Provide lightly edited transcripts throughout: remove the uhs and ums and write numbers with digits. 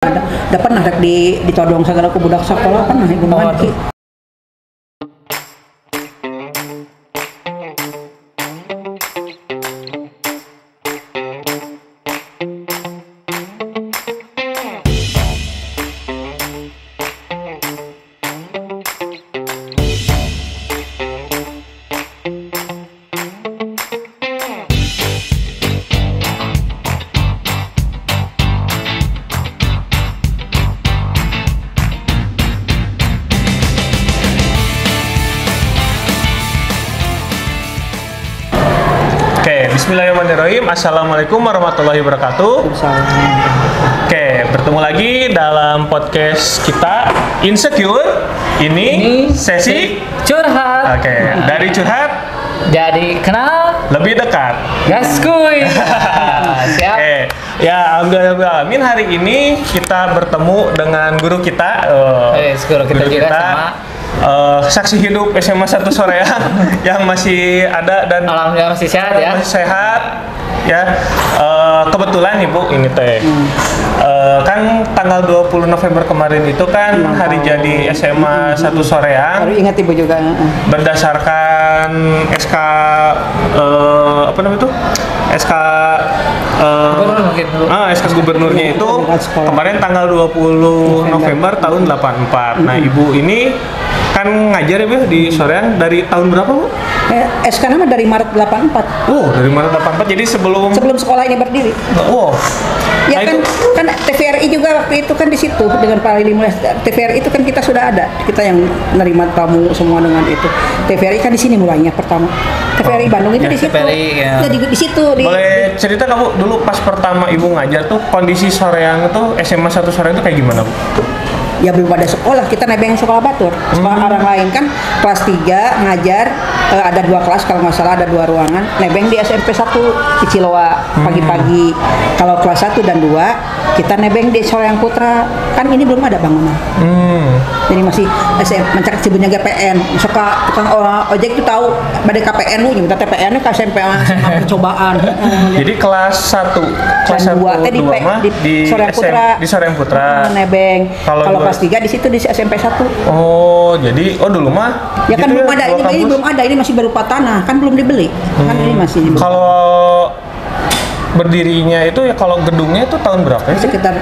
ada pernah rek ditodong segala ku budak sekolah pernah ibu mandi. Bismillahirrahmanirrahim. Assalamualaikum warahmatullahi wabarakatuh. Oke, bertemu lagi dalam podcast kita Insecure. Ini sesi curhat. Oke, dari curhat jadi kenal lebih dekat. Gaskuy. Siap. Oke, ya alhamdulillah. Hari ini kita bertemu dengan guru kita. Guru kita juga sama. Saksi hidup SMA 1 Soreang yang masih ada dan alhamdulillah masih sehat ya. Masih sehat ya. Kebetulan Ibu ini teh kan tanggal 20 November kemarin itu kan hari jadi SMA 1 Soreang. Baru ingat Ibu juga. Berdasarkan SK apa namanya itu? SK SK gubernurnya itu kemarin tanggal 20 November tahun 84. Nah, Ibu ini kan ngajar ya Bu di Soreang dari tahun berapa Bu? SK nama dari Maret 84. Oh, dari Maret 84. Jadi sebelum sekolah ini berdiri. Oh. Ya nah, kan TVRI juga waktu itu kan di situ dengan Pak Lili Mulai. TVRI itu kan kita sudah ada. Kita yang menerima tamu semua dengan itu. TVRI kan di sini mulainya pertama. TVRI Bandung itu ya, di situ. Ya. Di situ. Boleh cerita kamu dulu pas pertama Ibu ngajar tuh kondisi Soreang itu SMA 1 Soreang itu kayak gimana Bu? Ya belum ada sekolah, kita nebeng sekolah batur. Sekolah orang lain kan kelas 3 ngajar, ada 2 kelas kalau nggak salah, ada 2 ruangan. Nebeng di SMP 1 di Ciloa pagi-pagi. Kalau kelas 1 dan 2 kita nebeng di Soreang Putra. Kan ini belum ada bangunan. Jadi masih mencari cibunnya GPN. Suka tukang ojek itu tahu badai KPN lu nyebut TPN ke SMP percobaan. Jadi kelas 1 kelas 1 di Soreang Putra. Di Soreang Putra. Nebeng. Kalau kelas 3 di situ di SMP 1. Oh, jadi dulu mah ya kan gitu belum ada ini belum ada, ini masih berupa tanah, kan belum dibeli. Kan ini masih kalau berdirinya itu ya kalau gedungnya itu tahun berapa ya? Sekitar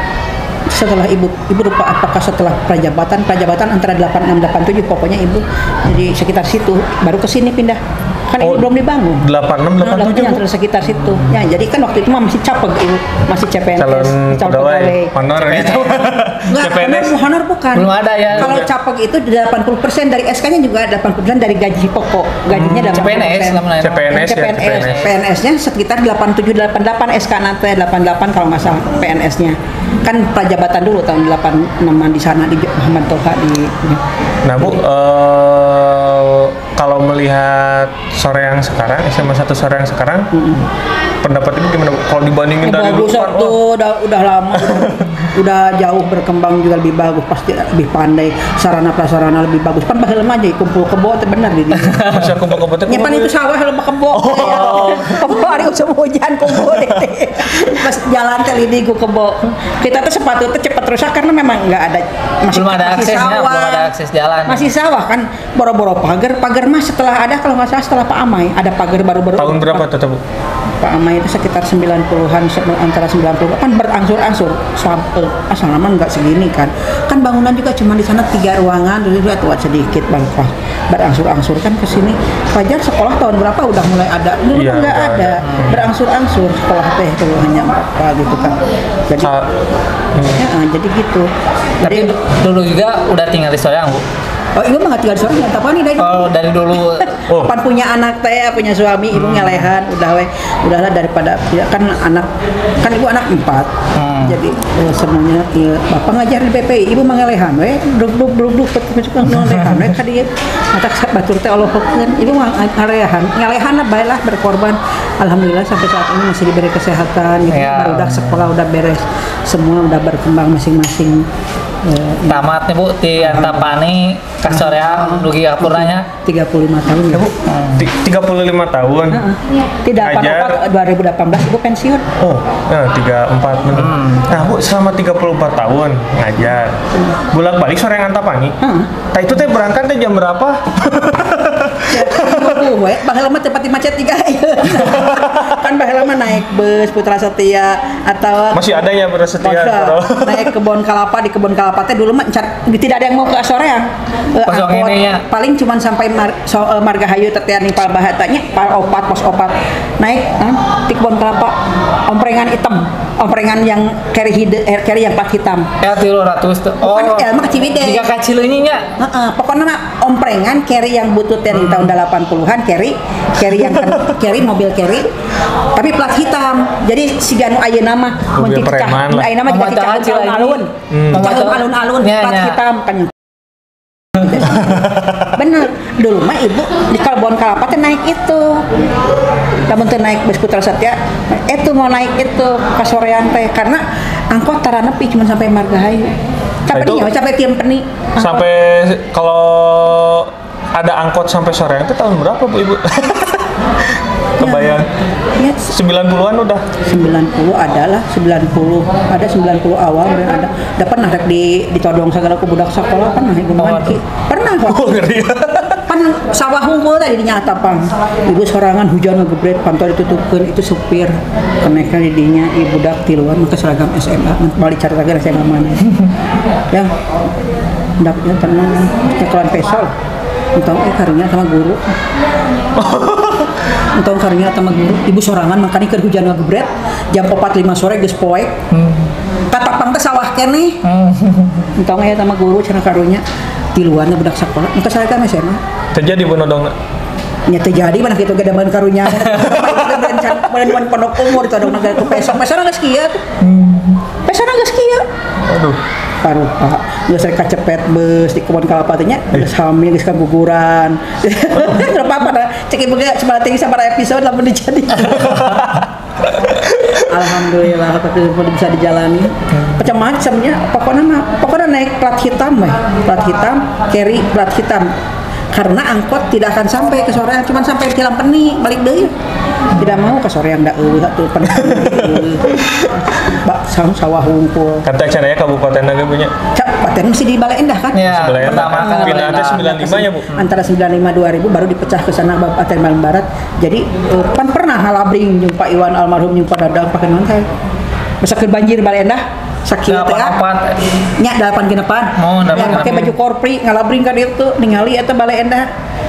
setelah ibu lupa apakah setelah prajabatan antara 86 87 pokoknya Ibu jadi sekitar situ baru ke sini pindah. Kan ini belum dibangun. 86 87 antara sekitar situ. Ya, jadi kan waktu itu masih capeg Ibu, masih CPNS, calon pegawai honor gitu. CPNS honor bukan. Belum ada ya. Kalau capeg itu 80% dari SK-nya juga 80% dari gaji pokok. Gajinya 80%. PNS-nya sekitar 87 88 SK nanti 88 kalau nggak salah PNS-nya. Kan prajabatan dulu tahun 86 di sana di Muhammad Toha di. Nah, Bu, kalau melihat Soreang sekarang, SMA 1 Soreang sekarang, pendapat Ibu gimana Bu? Kalau dibandingin dari dulu kan, udah lama, udah jauh berkembang juga lebih bagus, pasti lebih pandai, sarana prasarana lebih bagus. Kan bahasa lemah aja kumpul kebo itu benar di. Masa kumpul kebo itu? Nyepan itu sawah lemah kebo. Kebo hari musim hujan kumpul deh. Pas jalan teh lidi ku kebo. Kita tuh sepatutnya cepat rusak karena memang nggak ada belum ada akses jalan. Masih sawah kan, boro-boro pagar mah setelah ada kalau nggak salah setelah Pak Amai ada pagar baru-baru. Tahun berapa tuh Bu? Pak Amai itu sekitar 90-an, antara 90 kan berangsur-angsur asal lama nggak segini kan bangunan juga cuma di sana 3 ruangan dulu juga tua sedikit berangsur-angsur kan ke sini. Fajar sekolah tahun berapa udah mulai ada, dulu kan nggak ada. Berangsur-angsur sekolah teh dulu hanya berapa gitu kan. Jadi jadi gitu. Tapi dulu juga udah tinggal di Soreang Bu? Oh, Ibu mah tinggal di Soreang nggak tahu nih dari. Oh, dari dulu. Pan punya anak teh, punya suami, Ibu ngelehan, udahlah daripada kan anak kan Ibu anak 4. Jadi semuanya ya, Bapak ngajar di PPI, Ibu mangelehan we, duduk suka ngelehan we ka dieu. Mata batur teh Allahukeun, Ibu ngelehan lah baiklah berkorban. Alhamdulillah sampai saat ini masih diberi kesehatan gitu. Baru udah sekolah udah beres. Semua udah berkembang masing-masing. Tamat nih Bu di Antapani kasoreang dugi kapurnanya 35 tahun ya. 35 tahun. Tidak Ngajar. apa 2018 Ibu pensiun. Oh, nah, 34 bener. Nah, Bu, selama 34 tahun ngajar. Bolak-balik sore yang Antapani. Nah, itu teh berangkat teh jam berapa? Baheula mah cepat macet 3 kan baheula mah naik bus Putra Setia atau Masih ada ya bersetia, bro. naik kebun kelapa, di kebun kelapa teh dulu mah tidak ada yang mau ke Asoreang. Kosong ini ya. Paling cuma sampai Margahayu tetean nih Pal Bahatanya, Pal Opat, Pos Opat. Naik di kebun kelapa, omprengan hitam, omprengan yang carry yang plat hitam. ya 300 tuh. Bukan, ya, mah Ciwidey. Jika kecil ininya Pokoknya mah omprengan carry yang butut dari tahun 80-an carry yang carry mobil carry tapi plat hitam. Jadi si Ganu ayeuna mah Mobil preman lah. ayeuna mah juga dicahun alun-alun. Dicahun alun-alun plat hitam kan. Bener, dulu mah ibu di Kalbon Kalapa teh naik itu. Lamun teh naik bus Putra Satya, itu mau naik itu kasorean teh karena angkot tara nepi cuma sampai Margahayu. Sampai Nah, itu- nih, sampai Tiempeni. Sampai kalau ada angkot sampai sore itu tahun berapa Bu Ibu? Kebayang. Ya, 90-an udah. 90 adalah 90 ada 90 awal ada pernah rek ditodong segala ke budak sekolah pernah ibu Manki pernah kok Oh, ngeri. pan sawah hungkul tadi dinya tapang ibu sorangan hujan ngegebret pantau ditutupkeun itu supir kenekna di dinya ibu budak tiluan make seragam SMA balik cari lagi SMA mana ya ndaknya tenang nyekolan pesol entong karunya sama guru entong karunya sama guru ibu sorangan makanya keur hujan ngegebret jam 4.05 sore geus poek katapang teh sawah keneh entong aya sama guru cenah karunya tiluannya budak sekolah engke seragam SMA Terjadi Bu Nodong. nya teh jadi mana kitu gedaman karunya berencan pondok umur ditodong negara ku pesona geus kieu pesona geus kieu Aduh. karupa geus rek kacepet bus di kebun kelapa teh nya geus hamil geus kaguguran geus apa-apa dah cek ibu ge cuma tinggi sabaraha episode lamun dijadi alhamdulillah tapi bisa dijalani macam-macamnya pokoknya naik plat hitam plat hitam carry plat hitam karena angkot tidak akan sampai ke soreang cuma sampai di Lampeni balik deui tidak mau ke soreang da tuh pernah sawah hungkul Kata caranya kabupaten naga punya. paten mesti di Balai Endah kan ya Sebelah pertama Endah. kan Pindah Balai teh Endah. 95 ya Bu. antara 95 2000 baru dipecah ke sana Kabupaten Bandung Barat. Jadi pan pernah halabring jumpa Iwan almarhum jumpa dadang pakai non teh. Masa ke banjir Balai Endah sakieu teh nya 8 genepan. Oh, 8 yang pakai genepan. baju korpri ngalabring ka dieu tuh ningali eta Balai Endah.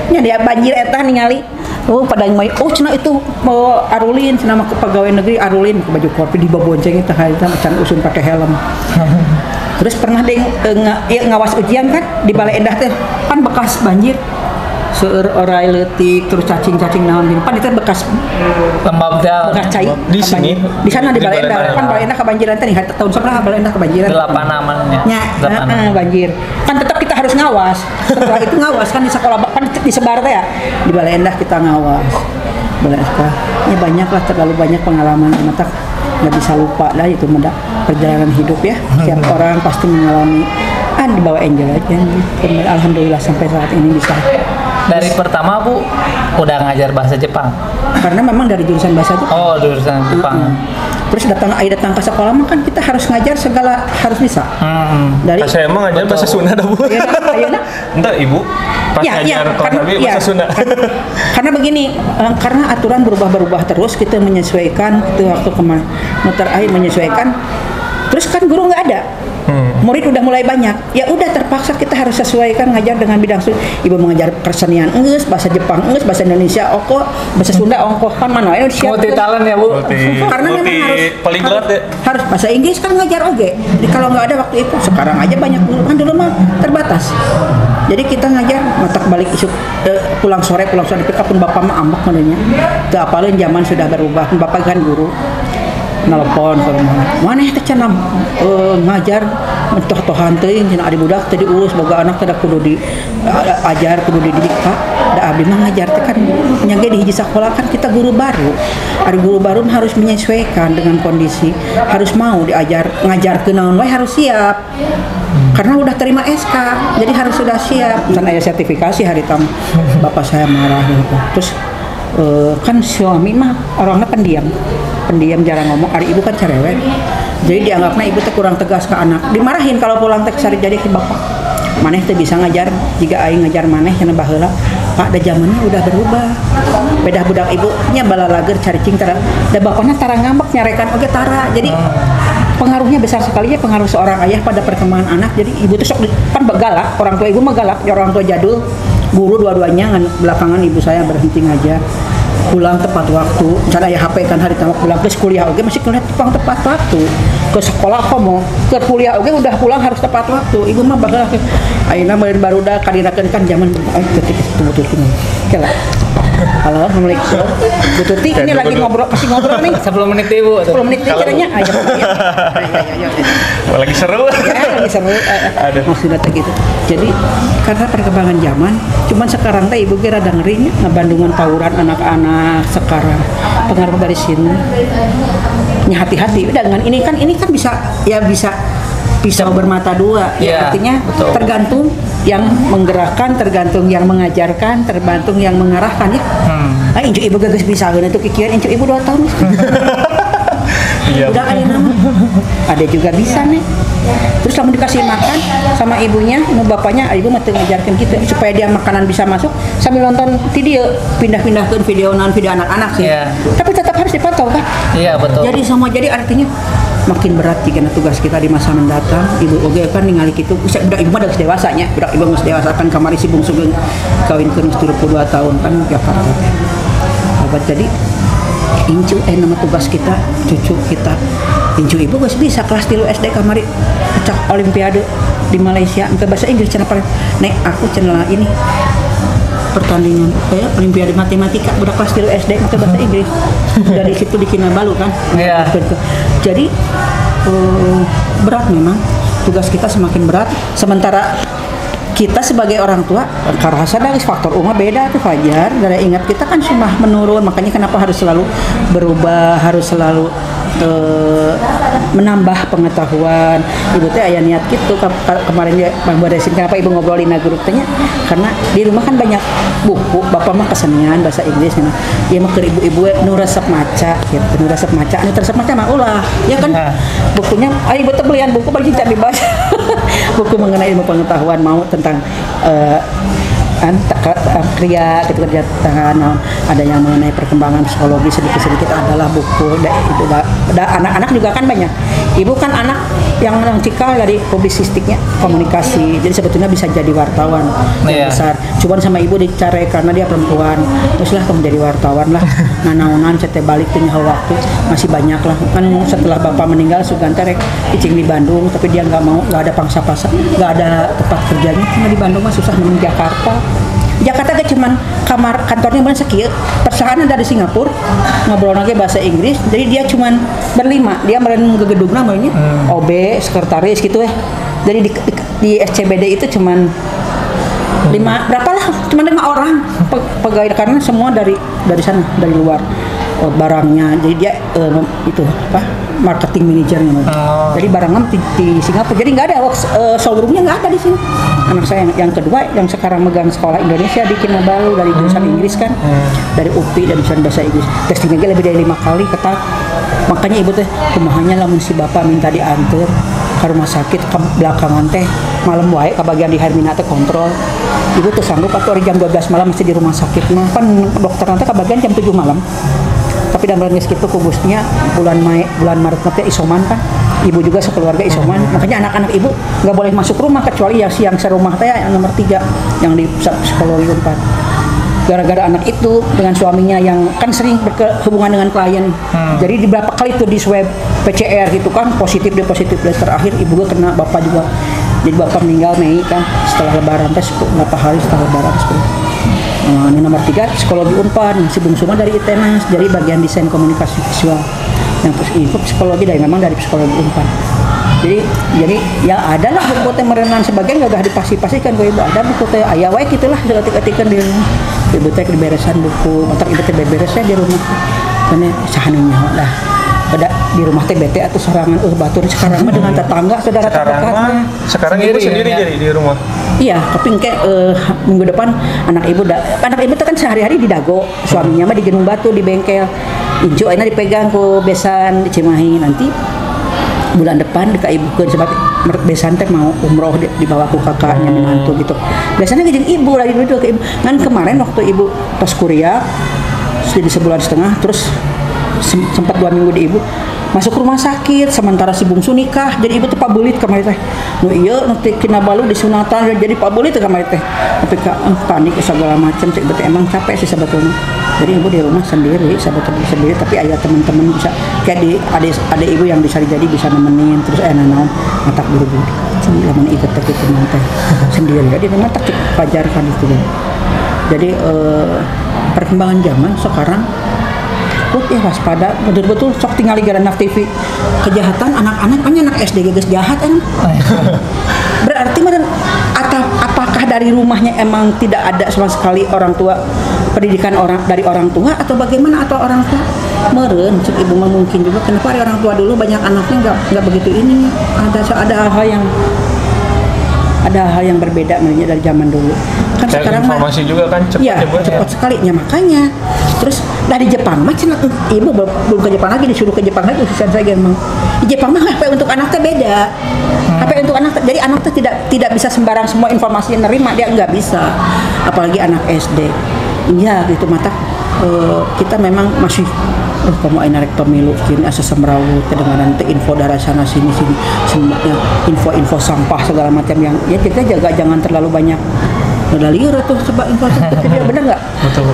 Nya dia banjir eta ningali. Oh pada yang main, oh cenah itu mau Arulin, cenah mah pegawai negeri Arulin ke baju korpri di bonceng itu hayang macan usun pakai helm. Terus pernah deh ngawas ujian kan di Balai Endah teh kan bekas banjir seueur orai leutik terus cacing-cacing naon gini pan itu bekas lembab dal cai Di sini? di sana di Di Balai Balai Endah Endah. kan Balai Endah kebanjiran teh nih tahun seberapa Balai Endah kebanjiran 8 amannya nya 8 banjir kan tetap kita harus ngawas setelah itu ngawas kan di sekolah kan disebar teh ya di Balai Endah kita ngawas Balai Endah ya banyak lah terlalu banyak pengalaman mata nggak bisa lupa lah itu meda perjalanan hidup ya setiap orang pasti mengalami dibawa enjoy aja alhamdulillah sampai saat ini bisa dari pertama Bu udah ngajar bahasa Jepang karena memang dari jurusan bahasa Jepang oh jurusan Jepang terus datang ke sekolah mah kan kita harus ngajar segala harus bisa dari Saya emang ngajar bahasa Sunda dah Bu. Iya, ayeuna. Entah Ibu pas Ya, ngajar kelas kan- tapi ya, bahasa Sunda. karena begini karena aturan berubah terus kita menyesuaikan itu waktu kemarin muter air menyesuaikan terus kan guru nggak ada murid udah mulai banyak ya udah terpaksa kita harus sesuaikan ngajar dengan bidang ibu mengajar kesenian enggeus bahasa Jepang enggeus bahasa Indonesia ongko bahasa Sunda ongko kan mana ya siap multi talent ya Bu karena memang harus polyglot ya. harus bahasa Inggris kan ngajar oge. Jadi kalau nggak ada waktu itu sekarang aja banyak guru kan dulu mah terbatas. Jadi kita ngajar matak balik isu pulang sore pick up pun bapak mah ambek modenya. Teu apalin zaman sudah berubah. Bapak kan guru. nelpon ke rumah mana teh cenah ngajar mentoh-tohan teuing cenah ari budak teh diurus boga anak teh kudu diajar kudu dididik Pak da abdi mah ngajar teh kan nya ge di hiji sakola kan kita guru baru ari guru baru harus menyesuaikan dengan kondisi harus mau diajar ngajar ke naon wae harus siap karena udah terima SK jadi harus sudah siap kan aya sertifikasi hari tamu bapak saya marah gitu terus kan suami mah orangnya pendiam jarang ngomong ari ibu kan cerewet jadi dianggapnya ibu teh kurang tegas ke anak dimarahin kalau pulang teh sari jadi ke bapak maneh teh bisa ngajar jika aing ngajar maneh cenah baheula Pak da zamannya udah berubah beda budak ibu nya balalager caricing tara da bapakna tara ngambek nyarekan oge tara jadi pengaruhnya besar sekali ya pengaruh seorang ayah pada perkembangan anak jadi ibu tuh sok kan galak orang tua ibu mah galak ya orang tua jadul guru dua-duanya belakangan ibu saya berhenti ngajar pulang tepat waktu misalnya ya HP kan hari tamu pulang ke kuliah oke masih kuliah tepat waktu ke sekolah komo ke kuliah oke udah pulang harus tepat waktu ibu mah bakal ayeuna baru dah kadirakeun kan zaman ketik betul kela halo assalamualaikum Bu Tuti ini lagi masih ngobrol nih 10 menit Ibu 10 menit caranya ayo lagi seru lagi seru maksudnya gitu jadi karena perkembangan zaman cuman sekarang teh ibu kira ada ngeri ngabandungan tawuran anak-anak sekarang pengaruh dari sini hati-hati udah dengan ini kan bisa pisau bermata dua ya artinya betul. Tergantung yang menggerakkan tergantung yang mengajarkan tergantung yang mengarahkan ya incu ibu gagas bisa itu kikian incu ibu 2 tahun udah kali nama ada juga bisa nih terus kamu dikasih makan sama ibunya mau bapaknya ibu mah ngajarkan gitu supaya dia makanan bisa masuk sambil nonton video pindah-pindah ke video anak-anak sih tapi tetap harus dipantau kan betul jadi semua jadi artinya makin berat jika tugas kita di masa mendatang ibu oge kan ningali kitu budak ibu mah geus dewasanya budak ibu geus dewasa kan kamari si bungsu geus kawinkeun 32 tahun kan Jakarta abad jadi incu nama tugas kita cucu kita incu ibu geus bisa kelas 3 SD kamari pecah olimpiade di Malaysia untuk bahasa Inggris cenah paling nek aku cenah ini pertandingan olimpiade matematika budak kelas 3 SD untuk bahasa Inggris dari situ di Kinabalu kan jadi berat memang tugas kita semakin berat sementara kita sebagai orang tua karena dari faktor umur beda tuh Fajar dari ingat kita kan cuma menurun makanya kenapa harus selalu berubah harus selalu menambah pengetahuan ibu teh aya niat gitu kemarin dia Bang Baresin kenapa ibu ngobrolin grup tehnya karena di rumah kan banyak buku bapak mah kesenian bahasa Inggris nah dia mah ke ibu-ibu nu resep maca gitu nu resep maca mah ulah ya kan bukunya ibu teh belian buku bagi cinta dibaca buku mengenai ilmu pengetahuan mau tentang kriya kerja tangan ada yang mengenai perkembangan psikologi sedikit-sedikit adalah buku anak-anak juga kan banyak ibu kan anak yang cikal dari publisistiknya komunikasi jadi sebetulnya bisa jadi wartawan yang besar cuman sama ibu dicari karena dia perempuan teruslah kamu jadi wartawan lah naonan cete balik tuh waktu masih banyak lah kan setelah bapak meninggal Sugante icing di Bandung tapi dia nggak mau nggak ada pangsa pasar nggak ada tempat kerjanya karena di Bandung mah susah menuju Jakarta kan cuman kamar kantornya bener sekieu persahanan dari Singapura ngobrol lagi bahasa Inggris jadi dia cuman berlima dia meren ke gedung namanya OB sekretaris gitu jadi di SCBD itu cuman 5 cuma 5 orang pegawai karena semua dari sana dari luar barangnya jadi dia itu marketing manajernya jadi barangnya di Singapura jadi nggak ada showroomnya nggak ada di sini anak saya yang kedua yang sekarang megang sekolah Indonesia di Kinabalu dari jurusan Inggris kan dari UPI dan jurusan bahasa Inggris testingnya lebih dari 5 kali ketat makanya ibu teh kumahanya lamun si bapak minta diantar ke rumah sakit ke belakangan teh malam wae ke bagian di Hermina teh kontrol ibu tuh sanggup atau jam 12 malam masih di rumah sakit mah kan dokter nanti ke bagian jam 7 malam tapi dalam bulan gitu kubusnya bulan Maret nanti isoman kan ibu juga sekeluarga isoman makanya anak-anak ibu nggak boleh masuk rumah kecuali yang serumah teh yang nomor 3 yang di psikologi 4 gara-gara anak itu dengan suaminya yang kan sering berhubungan dengan klien jadi di berapa kali tuh di swab PCR gitu kan positif dan terakhir ibu gue kena bapak juga jadi bapak meninggal Mei kan setelah lebaran teh berapa hari setelah lebaran ini nomor 3 psikologi Unpad si bungsu dari ITENAS jadi bagian desain komunikasi visual yang info psikologi dari memang dari psikologi Unpad. Jadi ya ada lah buku teh merenang sebagian gak dipasti-pastikan ke ibu ada buku teh aya wae gitulah ketik-ketikan di rumah. Ibu teh diberesan buku, motor ibu teh beberesnya di rumah. Karena sahanunya lah. Ada di rumah teh bete atau sorangan batur sekarang mah dengan tetangga saudara terdekatnya. Sekarang ibu sendiri jadi di rumah. Iya, tapi minggu depan anak ibu tuh kan sehari-hari di Dago, suaminya mah di Gunung Batu di bengkel. Ijo aina dipegang ku besan di Cimahi nanti bulan depan dikaibukeun sebab besan teh mau umroh dibawa ku kakaknya menantu gitu. Biasanya jeung ibu lagi dulu ke ibu. Kan kemarin waktu ibu pas kuliah di sebulan setengah terus sempat 2 minggu di ibu masuk rumah sakit sementara si bungsu nikah jadi ibu tuh pabulit kamari teh nu ieu nu teh Kinabalu disunatan jadi pabulit teh kamari teh tapi panik segala macam cek bete emang capek sih sebetulnya jadi ibu di rumah sendiri sebetulnya sendiri tapi ada teman-teman bisa kayak di ada ibu yang bisa jadi bisa nemenin terus naon matak buru-buru lamun ikut teh kitu teh sendiri jadi memang tak pelajarkan itu jadi perkembangan zaman sekarang ya waspada betul-betul sok tinggal di Garanak TV kejahatan anak-anak anak SD geus jahat kan berarti apakah dari rumahnya emang tidak ada sama sekali orang tua pendidikan dari orang tua atau bagaimana atau orang tua meureun cek ibu mah mungkin juga kenapa dari orang tua dulu banyak anaknya nggak begitu ini ada hal yang berbeda dari zaman dulu kan dan sekarang informasi juga kan cepat ya cepat sekali ya makanya terus dari Jepang mah ibu belum ke Jepang lagi disuruh ke Jepang lagi ususan saya emang di Jepang mah HP untuk anak teh beda HP untuk anak jadi anak teh tidak bisa sembarang semua informasi yang nerima dia nggak bisa apalagi anak SD iya gitu mata kita memang masih kamu aina rek pemilu kini asa semrawut kedengaran teh info dari sana sini semuanya info sampah segala macam yang ya kita jaga jangan terlalu banyak udah liur tuh coba info dia benar nggak betul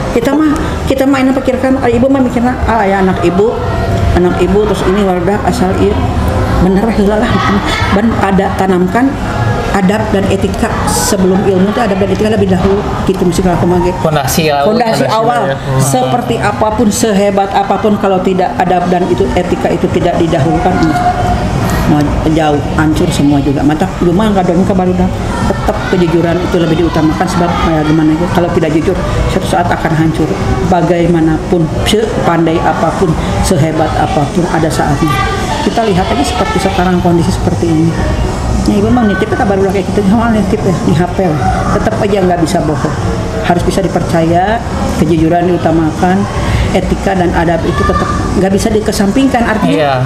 kita main pikirkan ibu mah mikirna ya anak ibu terus ini wardah asal ieu bener heula lah ban ada tanamkan adab dan etika sebelum ilmu itu adab dan etika lebih dahulu gitu mesti aku mage fondasi awal ya. Seperti apapun sehebat apapun kalau tidak adab dan itu etika itu tidak didahulukan mau jauh hancur semua juga mata rumah nggak ada barudak tetap kejujuran itu lebih diutamakan sebab ya gimana itu kalau tidak jujur suatu saat akan hancur bagaimanapun sepandai apapun sehebat apapun ada saatnya kita lihat aja seperti sekarang kondisi seperti ini ya ibu mah nitip kabar udah kayak gitu sama nitip ya di HP lah tetap aja nggak bisa bohong harus bisa dipercaya kejujuran diutamakan etika dan adab itu tetap nggak bisa dikesampingkan artinya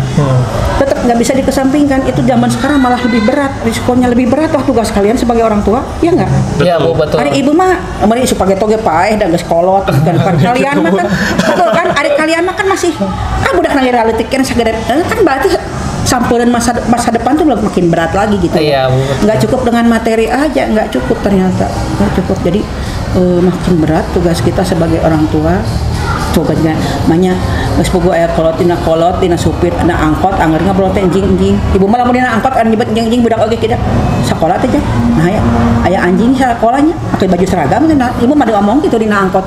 tetap nggak bisa dikesampingkan itu zaman sekarang malah lebih berat risikonya lebih berat waktu tugas kalian sebagai orang tua ya nggak iya bu betul hari ibu mah mari supaya toge paeh dan geus kolot dan kalian mah kan betul kan hari kalian mah kan masih budak nangir realitikeun sagede kan berarti sampuran masa depan tuh makin berat lagi gitu. Iya, nggak cukup dengan materi aja, nggak cukup ternyata, nggak cukup. Jadi makin berat tugas kita sebagai orang tua. Tugasnya banyak. Geus bogo aya kolot dina supir, dina angkot, anggar ngobrol teh anjing. Ibu mah lamun dina angkot anu nyebut anjing budak oge kieu. Sakola teh jah. Nah aya anjing sakolanya, pakai baju seragam teh. Ibu mah ngomong gitu dina angkot.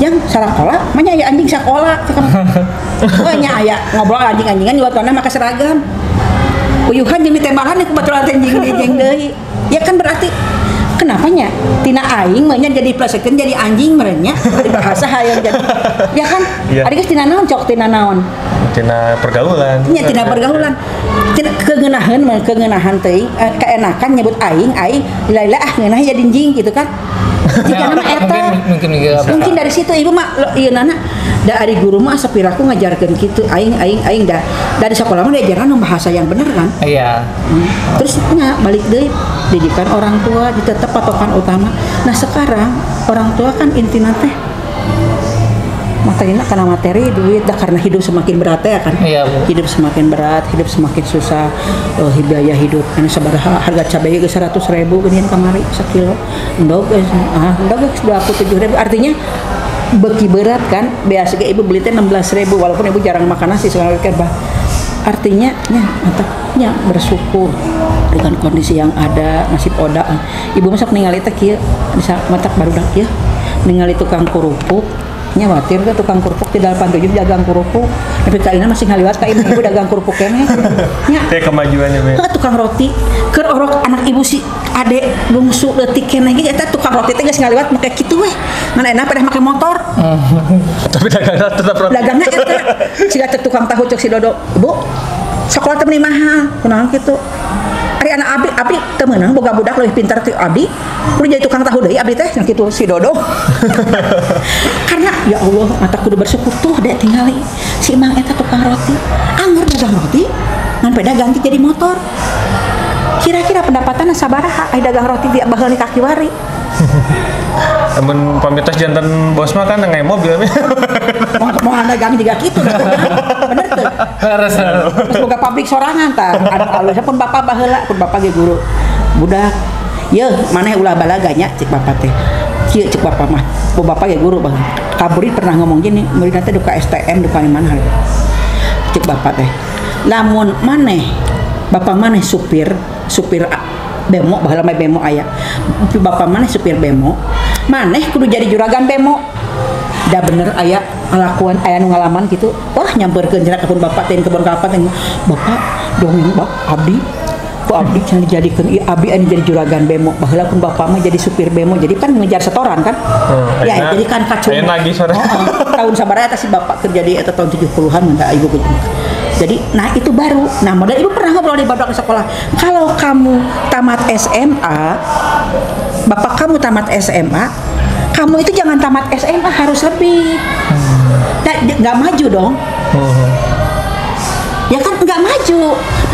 Jang sakola, mah aya anjing sakola. Oh nya aya ngobrol anjing-anjingan juga karena make seragam. Uyuhan jeung ditembakan kebetulan anjing deui. Ya kan berarti kenapa nya? Tina aing mah nya jadi plesekeun jadi anjing merenya di bahasa hayang jadi. Ya kan? Ari geus tina naon cok tina naon? Tina pergaulan. Nya tina pergaulan. Tina keugeunnahan teuing keenakan nyebut aing laila ngeunah jadi anjing gitu kan. Jika nama eta mungkin dari situ ibu mah ieu nana da ari guru mah sepiraku ngajarkeun kitu aing dah dari sekolah mah diajarkan bahasa yang bener kan iya terus nya balik deui didikan orang tua ditetep patokan utama nah sekarang orang tua kan intina teh materina karena materi duit dah karena hidup semakin berat ya kan iya, Bu. Hidup semakin berat hidup semakin susah biaya hidup ini sabaraha harga cabai ge 100.000 geuningan kamari sekilo endog geus 27.000 artinya beki berat kan biasa ge ibu beli teh 16.000 walaupun ibu jarang makan nasi sekarang kan artinya nya bersyukur dengan kondisi yang ada nasib oda ibu masak ningali teh kieu bisa matak barudak ya ningali tukang kerupuk nya watir ke tukang kerupuk di 87 dagang kerupuk tapi kaina masih ngaliwat ka ibu dagang kerupuk keneh nya Teh kemajuannya be. tukang roti keur orok anak ibu si ade bungsu leutik keneh ge eta tukang roti teh geus ngaliwat make kitu we mana enak pada make motor Tapi dagangnya tetap roti. dagangnya eta siga teh tukang tahu cek si Dodo Bu sekolah teh meni mahal kunaon kitu ari anak abi teu meunang boga budak leuwih pintar ti abi kudu jadi tukang tahu deui abi teh nya kitu si Dodo karena ya Allah mata kudu bersyukur tuh dek tingali si Imang eta tukang roti anggur dagang roti ngan peda ganti jadi motor kira-kira pendapatanna sabaraha ai dagang roti dia baheul di kaki wari Namun pamitas jantan bos mah kan ngai mobil. mau dagang juga gitu bener tuh terus boga pabrik sorangan tah anu alusnya pun bapak baheula pun bapak ge guru budak ye maneh ulah balaganya cek bapak teh kieu cek bapak mah bu bapak ge guru baheula kaburi pernah ngomong gini muridna teh duka STM duka di mana cek bapak teh lamun maneh bapak maneh supir bemo baheula mah bemo aya bapak maneh supir bemo maneh kudu jadi juragan bemo dah bener aya ngalakuan aya nu ngalaman gitu wah nyamperkeun cenah ka bapak teh kebon kelapa teh bapak dongeng bak abdi ku abdi cenah dijadikeun ieu abdi anu jadi juragan bemo baheula pun bapak mah jadi supir bemo jadi kan ngejar setoran kan ya jadi kan kacung aya lagi sore tahun sabaraha eta si bapak kerja di eta tahun 70-an mun ibu jadi nah itu baru nah modal ibu pernah ngobrol di badak sekolah kalau kamu tamat SMA bapak kamu tamat SMA kamu itu jangan tamat SMA harus lebih nggak maju dong ya kan nggak maju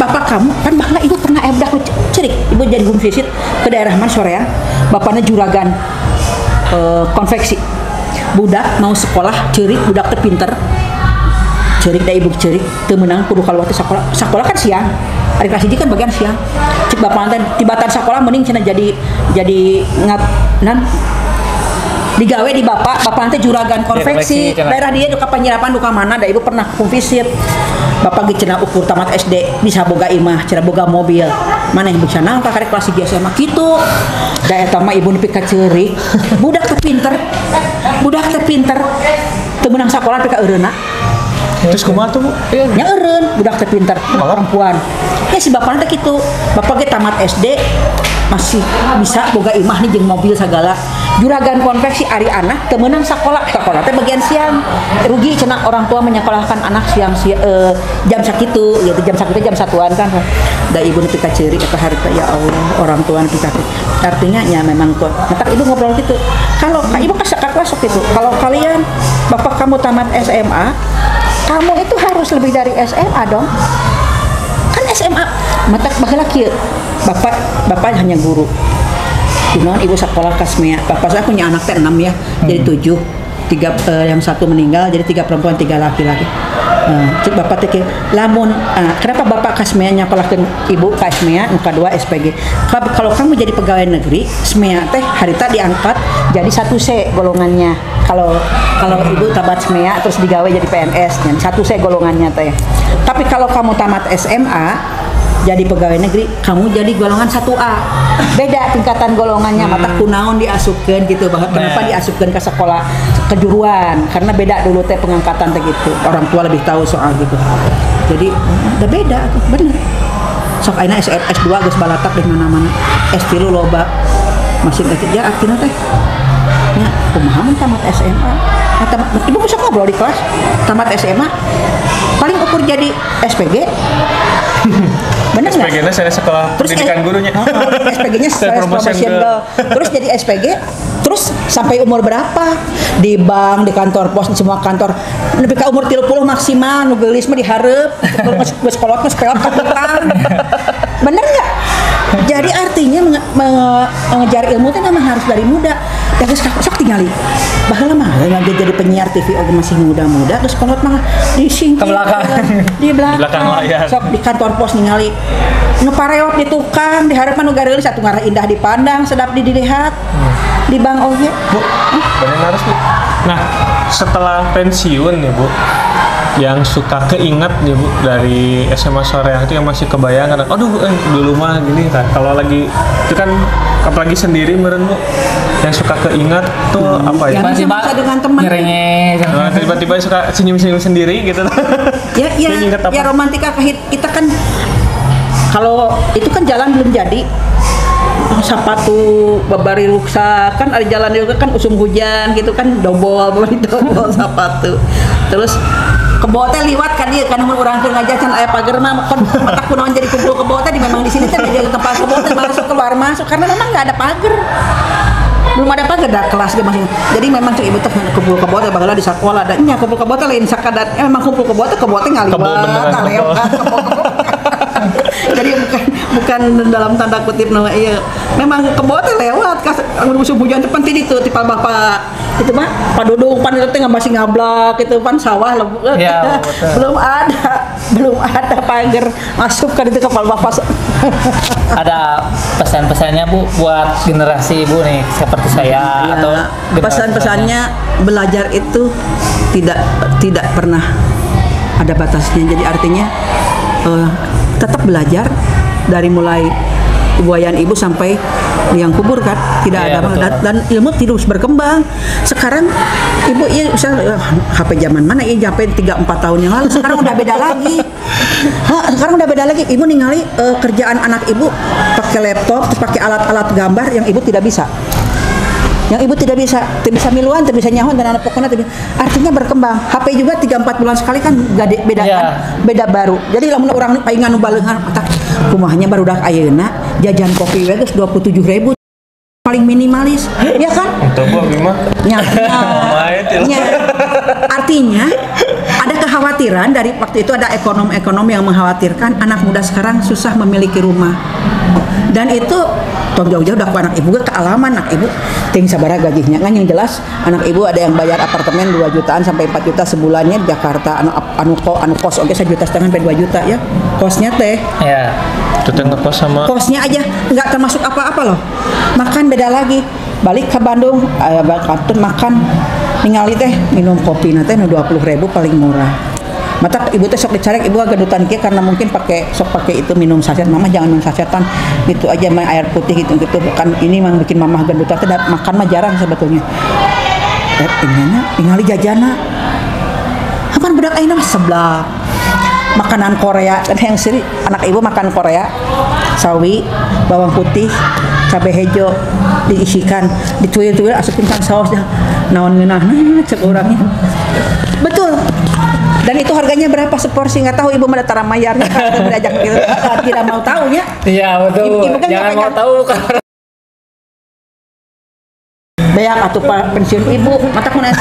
bapak kamu kan bahkan ibu pernah budak cerik ibu jadi home visit ke daerah mana sore ya bapaknya juragan konveksi budak mau sekolah cerik budak terpinter cerik da ibu cerik teu meunang kudu kaluar teh sekolah kan siang hari kelas 1 kan bagian siang cek bapak teh tibatan sekolah mending cenah jadi digawe di bapak nanti juragan konveksi daerah dia duka penyerapan duka mana da ibu pernah visit bapak ge cenah ukur tamat SD bisa boga imah cenah boga mobil mana ibu cenah ka karek kelas 3 SMA kitu da eta mah ibu nepi ka ceurik budak teh pinter teu meunang sakola nepi ka eureuna terus kumaha tuh Bu? Nya eureun budak teh pinter perempuan ya si bapak teh kitu bapak ge tamat SD masih bisa boga imah nih jeung mobil segala juragan konveksi ari anak teu meunang sekolah teh bagian siang rugi cenah orang tua menyekolahkan anak siang jam sakitu gitu jam 1-an kan da ibu nepi ka ceurik eta harita ya Allah orang tua nepi ka artinya ya memang tuh entar ibu ngobrol gitu kalau ibu ka kelas gitu kalau kalian bapak kamu tamat SMA kamu itu harus lebih dari SMA dong kan SMA mata baheula kieu bapak hanya guru cuman ibu sekolah kasmea bapak saya punya anak teh 6 ya jadi 7 yang satu meninggal jadi 3 perempuan 3 laki-laki cik bapak teh lamun kenapa bapak kasmea nyakolahkeun ibu kasmea nu kadua SPG kalau kamu jadi pegawai negeri SMEA teh harita diangkat jadi 1C golongannya kalau ibu tabat SMEA terus digawe jadi PNS nya 1C golongannya teh tapi kalau kamu tamat SMA jadi pegawai negeri, kamu jadi golongan 1A. Beda tingkatan golongannya, mata kunaon diasupkeun gitu. Kenapa diasupkeun ke sekolah kejuruan? Karena beda dulu teh pengangkatan teh gitu. Orang tua lebih tahu soal gitu. Jadi udah beda, bener. Sok ayeuna S2 geus balatak di mana-mana. S3 loba. Masih kerja artinya teh. Ya, kumaha mun tamat SMA? Ibu bisa ngobrol di kelas. Tamat SMA paling ukur jadi SPG. Bener nggak? SPG-nya saya sekolah pendidikan gurunya. SPG-nya saya promotion girl. Terus jadi SPG, terus sampai umur berapa? Di bank, di kantor pos, di semua kantor. Lebih ke umur 30 maksimal, nu geulis mah dihareup. Geus kolot mah sepeot ka tukang. Bener nggak? Jadi artinya mengejar ilmu itu memang harus dari muda. Ya geus sok tingali. Baheula mah jadi penyiar TV oge masih muda-muda terus kolot mah di singkir. Di belakang layar. Sok di kantor pos ningali nu pareot di tukang di harapan nu gareulis satu ngarah indah dipandang sedap dilihat di bank oge Bu bener harus Bu nah setelah pensiun nih Bu yang suka keinget ya Bu dari SMA Soreang itu yang masih kebayang kadang aduh dulu mah gini kan kalau lagi itu kan apalagi sendiri meren Bu yang suka keinget tuh apa ya? Yang Tiba-tiba bisa dengan teman. ngerengek. Nah, tiba-tiba suka senyum-senyum sendiri gitu. Ya, Dia inget apa? ya romantika kita kan kalau itu kan jalan belum jadi. Sapatu babari ruksak kan ada jalan juga kan usum hujan gitu kan dobol sapatu. Terus kebote liwat kan dia kan orang teu ngajajan aya pager mah kan mata kunaon jadi kumpul kebote di memang di sini teh jadi tempat kebote masuk keluar masuk karena memang nggak ada pagar. Belum ada pagar dah kelas dia masih. Jadi memang cek ibu teh kumpul kebote baheula di sekolah dan nya kumpul kebote lain sakadar memang kumpul kebote ngaliwat lewat jadi bukan dalam tanda kutip nama iya memang kebote lewat musim hujan itu penting itu tipal bapak itu mah padudung pan itu teh masih ngablak itu pan sawah Ya, belum ada pagar masuk kan itu kepala bapak. Ada pesan-pesannya Bu buat generasi Ibu nih seperti saya Ya, atau pesan-pesannya belajar itu tidak pernah ada batasnya jadi artinya tetap belajar dari mulai buayan ibu sampai liang kubur kan tidak Iya, ada betul. dan ilmu terus berkembang sekarang ibu ya HP zaman mana ya sampai 3-4 tahun yang lalu sekarang udah beda lagi. Sekarang udah beda lagi ibu ningali kerjaan anak ibu pakai laptop terus pakai alat-alat gambar yang ibu tidak bisa tidak bisa miluan, tidak bisa nyahon dan anak pokoknya artinya berkembang. HP juga 3-4 bulan sekali kan gade beda Ya. kan, beda baru. Jadi lamun orang paingan nu baleungan matak kumahnya baru dak ayeuna jajan kopi we geus 27.000 paling minimalis. Ya kan? Untuk Bu Bima. Artinya ada kekhawatiran dari waktu itu ada ekonom yang mengkhawatirkan anak muda sekarang susah memiliki rumah. Dan itu tong jauh-jauh dak anak ibu ke alaman anak ibu ting sabaraha gajinya kan yang jelas anak ibu ada yang bayar apartemen 2 jutaan sampai 4 juta sebulannya di Jakarta anu kos oke 1,5 juta sampai 2 juta ya kosnya teh Ya. Itu teh ngekos sama kosnya aja nggak termasuk apa-apa loh makan beda lagi balik ke Bandung bakatun makan ningali teh minum kopi nanti 20.000 paling murah mata ibu teh sok dicarek ibu agak gedutan kieu karena mungkin sok pakai itu minum saset mama jangan minum sasetan itu aja main air putih gitu kan ini memang bikin mama gedutan teh makan mah jarang sebetulnya ningali jajana kapan budak ayeuna mah seblak makanan Korea kan yang seri anak ibu makan Korea sawi bawang putih cabai hijau diisikan dituil-tuil asupin kan sausnya naon ngeunahna cek orangnya betul dan itu harganya berapa seporsi nggak tahu ibu mana tara mayarnya kalau diajak gitu tidak mau tahu ya Iya betul. Ibu kan Jangan nggak mau pengen- tahu kan. beak atau pensiun ibu mata kunaon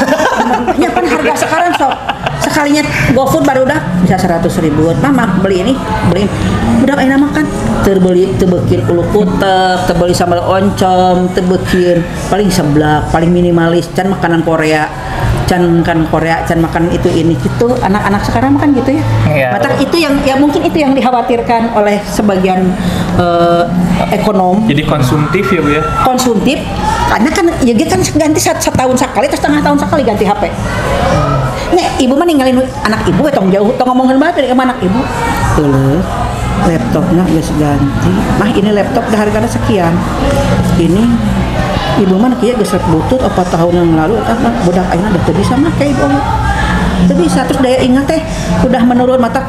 ya kan harga sekarang sok sekalinya GoFood baru udah bisa 100.000 mama beli ini udah enak makan terbeli tebekin ulu kutek terbeli sambal oncom tebekin paling seblak paling minimalis can makanan Korea can makan itu ini gitu anak-anak sekarang makan gitu ya Iya. mata itu yang ya mungkin itu yang dikhawatirkan oleh sebagian ekonom jadi konsumtif ya Bu ya. konsumtif karena kan ya dia kan ganti setahun sekali atau setengah tahun sekali ganti HP. Nya ibu mah ninggalin anak ibu tong jauh tong ngomongin banget dari anak ibu. Tuh laptopnya geus ganti. Mah ini laptop dah harganya sekian. Ini ibu mah kieu geus butut 4 tahun yang lalu kan budak ayeuna udah teu bisa make ibu. Teu bisa terus daya ingat teh udah menurun mata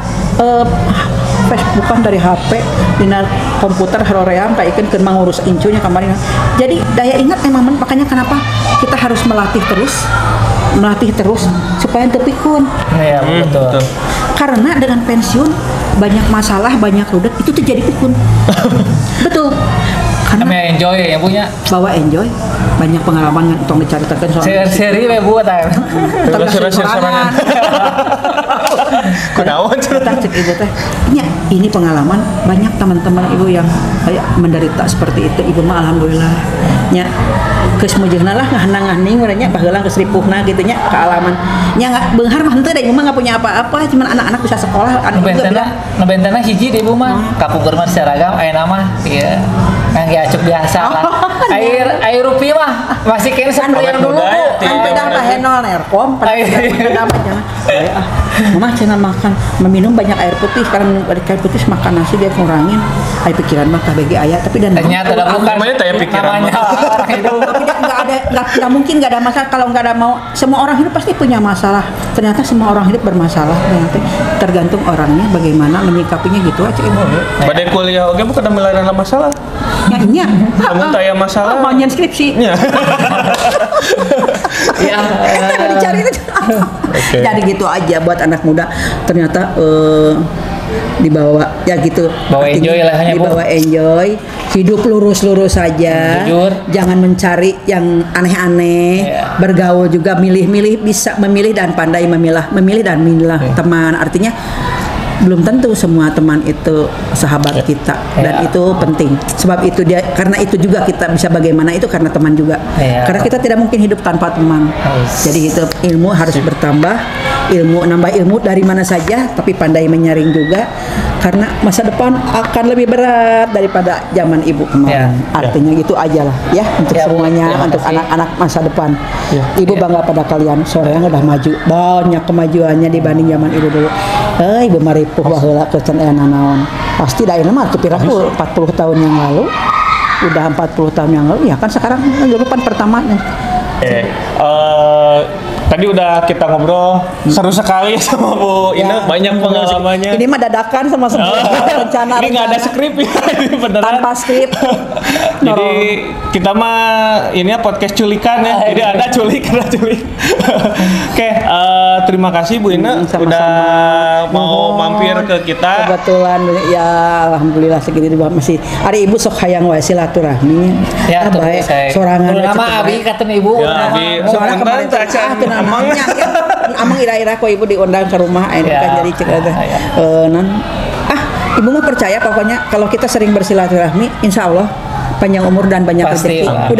Facebookan dari HP dina komputer haroream kayak ikan keur mangurus incunya kemarin. Jadi daya ingat memang makanya kenapa kita harus melatih terus supaya teu pikun. Iya betul. Karena dengan pensiun banyak masalah, banyak rudet itu tuh jadi pikun. Betul. Karena Kami enjoy ya punya. bawa enjoy banyak pengalaman yang tong diceritakan soal Seri we Bu tah. Rahasia sorangan. Kunaon Kita cek ibu teh, ini pengalaman banyak teman-teman ibu yang menderita seperti itu. Ibu mah alhamdulillah, nya geus mujeuhna lah ngahanang-ngahaning urangnya baheula geus ripuhna gitu nya kealaman. Nya beunghar mah henteu da ibu mah enggak punya apa-apa, cuman anak-anak bisa sekolah. Anu juga bilang, Ngebentena hiji di ibu mah. Kapuger mah seragam ayeuna mah ieu. Ngangge acuk biasa lah. Air rupiah mah masih kayaknya seperti yang dulu, Bu. Kan pedang tahenol nerkom, Air. pedang jangan. Mama jangan makan, meminum banyak air putih karena air putih makan nasi dia kurangin. Air pikiran mah KBG aya tapi dan Ternyata bukan namanya tanya pikiran. namanya orang hidup. nggak mungkin nggak ada masalah kalau nggak ada mau semua orang hidup pasti punya masalah. Ternyata semua orang hidup bermasalah. Ternyata tergantung orangnya bagaimana menyikapinya gitu aja. Badai kuliah oke bukan melarian masalah. Nya, Namun taya masalah. mau nyen skripsi. Nya. Ya. Dicari itu. Oke. Jadi gitu aja buat anak muda. Ternyata dibawa ya gitu. Bawa Artinya enjoy lah hanya, Bu. dibawa enjoy. Hidup lurus-lurus saja. Jujur. Jangan mencari yang aneh-aneh. Iya. Bergaul juga milih-milih bisa memilih dan pandai memilih dan milah teman. Artinya belum tentu semua teman itu sahabat kita dan Iya. itu penting. Sebab itu dia karena itu juga kita bisa bagaimana itu karena teman juga. Iya. Karena kita tidak mungkin hidup tanpa teman. Harus. Jadi itu ilmu harus bertambah, nambah ilmu dari mana saja tapi pandai menyaring juga karena masa depan akan lebih berat daripada zaman ibu kemarin. Ya. Artinya gitu aja lah ya untuk Ya, Bu. semuanya Terima untuk kasih. anak-anak masa depan. Ya. Ibu bangga pada kalian. Soreang udah maju banyak kemajuannya dibanding zaman ibu dulu. Ibu maripuh baheula keun aya nanaon. Pasti da ieu mah piraku 40 tahun yang lalu. Udah 40 tahun yang lalu ya kan sekarang dulu kan pertama nih. Tadi udah kita ngobrol seru sekali sama Bu Ina, Ya, banyak pengalamannya. Ini mah dadakan sama semua rencana. Ini nggak ada skrip ya, ini beneran. Tanpa skrip. Jadi kita mah ini ya podcast culikan ya. Jadi ada culik. Oke, terima kasih Bu Ina Sama-sama. udah mau Mohon. mampir ke kita. Kebetulan ya alhamdulillah segini juga masih hari ibu sok hayang wae silaturahmi. Ya, tuh bae saya. sorangan. Nama Abi kata Ibu. Ya, Abi. Soalnya kemarin Sebentar, Caca. namanya amang ira-ira kok ibu diundang ke rumah kan Ya. jadi cek ada Ya. ibu mah percaya pokoknya kalau kita sering bersilaturahmi insya Allah panjang umur dan banyak Pasti. rezeki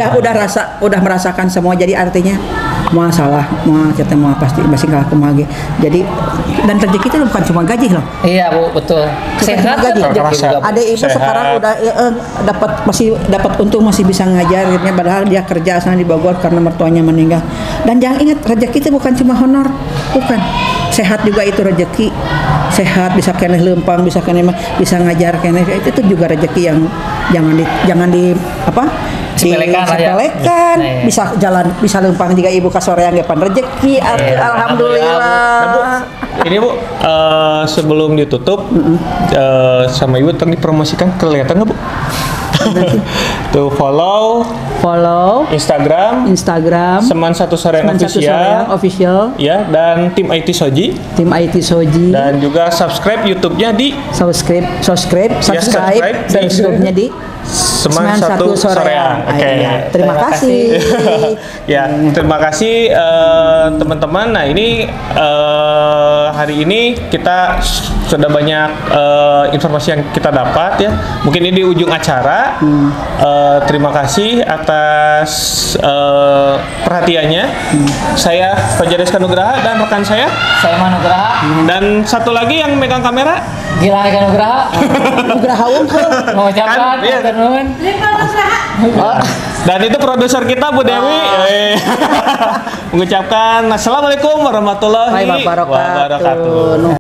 udah merasakan semua jadi artinya mau salah mau kita mau pasti masih kalah kemage jadi dan rezeki itu bukan cuma gaji loh. Iya, Bu, betul. Sehat gaji. kan rezeki juga, Bu. Ada ibu Sehat. sekarang udah dapat untung masih bisa ngajar akhirnya padahal dia kerja sana di Bogor karena mertuanya meninggal. Dan jangan ingat rezeki itu bukan cuma honor, bukan. Sehat juga itu rezeki. Sehat bisa keneh lempang, bisa ngajar keneh itu juga rezeki yang jangan di apa? Sepelekan lah ya. Sepelekan. Iya. Bisa lempang jika ibu kasoreang depan rezeki. Alhamdulillah. Nah, Bu, ini Bu, sebelum ditutup sama Ibu tadi dipromosikan kelihatan nggak Bu? Tuh follow Instagram Seman Satu Soreang Official ya dan tim IT Soji tim IT Soji dan juga subscribe YouTube-nya di subscribe YouTube-nya di Seman Satu Soreang. Oke. Iya. Terima kasih. Ya, terima kasih teman-teman. Nah, ini hari ini kita sudah banyak informasi yang kita dapat ya. Mungkin ini di ujung acara. Terima kasih atas perhatiannya. Saya Fajar Rizka Nugraha dan rekan saya Manugraha. dan satu lagi yang megang kamera Gila Eka Nugraha. Nugraha Unggul. Mengucapkan Kan, iya. nuhun. dan itu produser kita Bu Dewi mengucapkan assalamualaikum warahmatullahi Wabarakatuh.